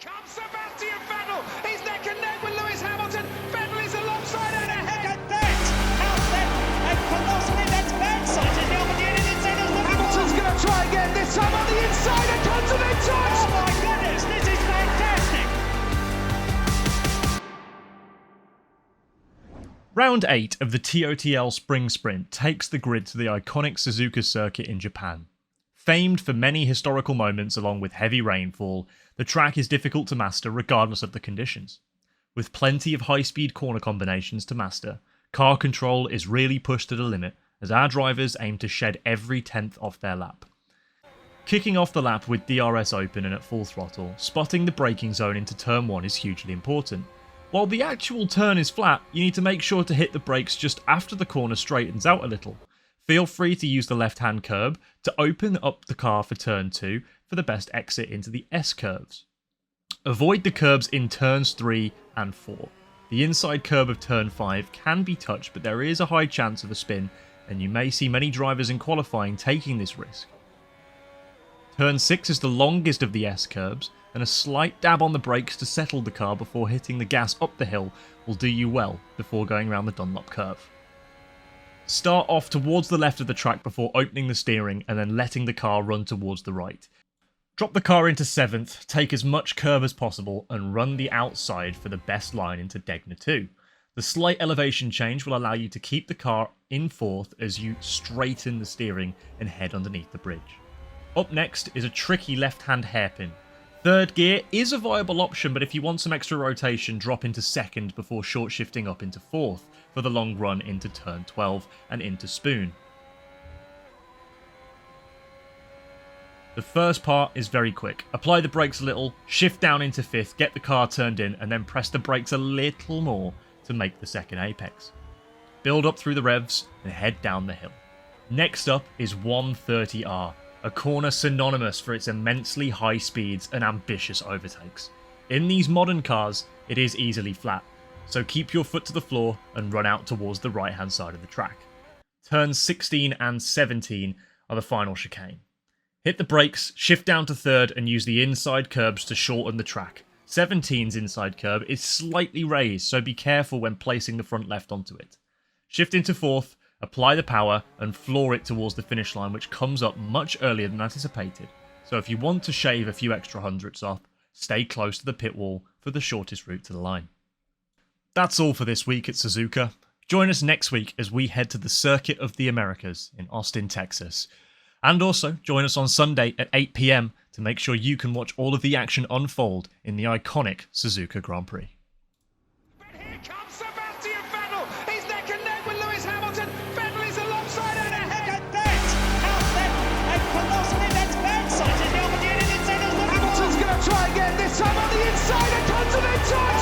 Comes Sebastian Vettel. He's neck and neck with Lewis Hamilton. Vettel is alongside and ahead. Look at that! How that and colossally that's backside and the opportunity inside is looking Hamilton's going to try again. This time on the inside and continent touch. Oh my goodness, this is fantastic! Round 8 of the TOTL Spring Sprint takes the grid to the iconic Suzuka circuit in Japan. Famed for many historical moments along with heavy rainfall, the track is difficult to master regardless of the conditions. With plenty of high-speed corner combinations to master, car control is really pushed to the limit as our drivers aim to shed every tenth off their lap. Kicking off the lap with DRS open and at full throttle, spotting the braking zone into turn 1 is hugely important. While the actual turn is flat, you need to make sure to hit the brakes just after the corner straightens out a little. Feel free to use the left-hand curb to open up the car for turn 2 for the best exit into the S-curves. Avoid the curbs in turns 3 and 4. The inside curb of turn 5 can be touched, but there is a high chance of a spin, and you may see many drivers in qualifying taking this risk. Turn 6 is the longest of the S-curves, and a slight dab on the brakes to settle the car before hitting the gas up the hill will do you well before going around the Dunlop curve. Start off towards the left of the track before opening the steering and then letting the car run towards the right. Drop the car into 7th, take as much curb as possible and run the outside for the best line into Degner 2. The slight elevation change will allow you to keep the car in 4th as you straighten the steering and head underneath the bridge. Up next is a tricky left-hand hairpin. 3rd gear is a viable option, but if you want some extra rotation, drop into 2nd before short shifting up into 4th for the long run into turn 12 and into Spoon. The first part is very quick. Apply the brakes a little, shift down into 5th, get the car turned in, and then press the brakes a little more to make the second apex. Build up through the revs and head down the hill. Next up is 130R. A corner synonymous for its immensely high speeds and ambitious overtakes. In these modern cars, it is easily flat, so keep your foot to the floor and run out towards the right hand side of the track. Turns 16 and 17 are the final chicane. Hit the brakes, shift down to 3rd and use the inside curbs to shorten the track. 17's inside curb is slightly raised, so be careful when placing the front left onto it. Shift into 4th, apply the power and floor it towards the finish line, which comes up much earlier than anticipated. So if you want to shave a few extra hundredths off, stay close to the pit wall for the shortest route to the line. That's all for this week at Suzuka. Join us next week as we head to the Circuit of the Americas in Austin, Texas. And also join us on Sunday at 8 PM to make sure you can watch all of the action unfold in the iconic Suzuka Grand Prix. Here comes Sebastian Vettel. He's neck and neck with Lewis Hamilton. Vettel is alongside and ahead. Look at that! How that and colossally that's backside and the opportunity inside is looking Hamilton's going to try again. This time on the inside and continent touch.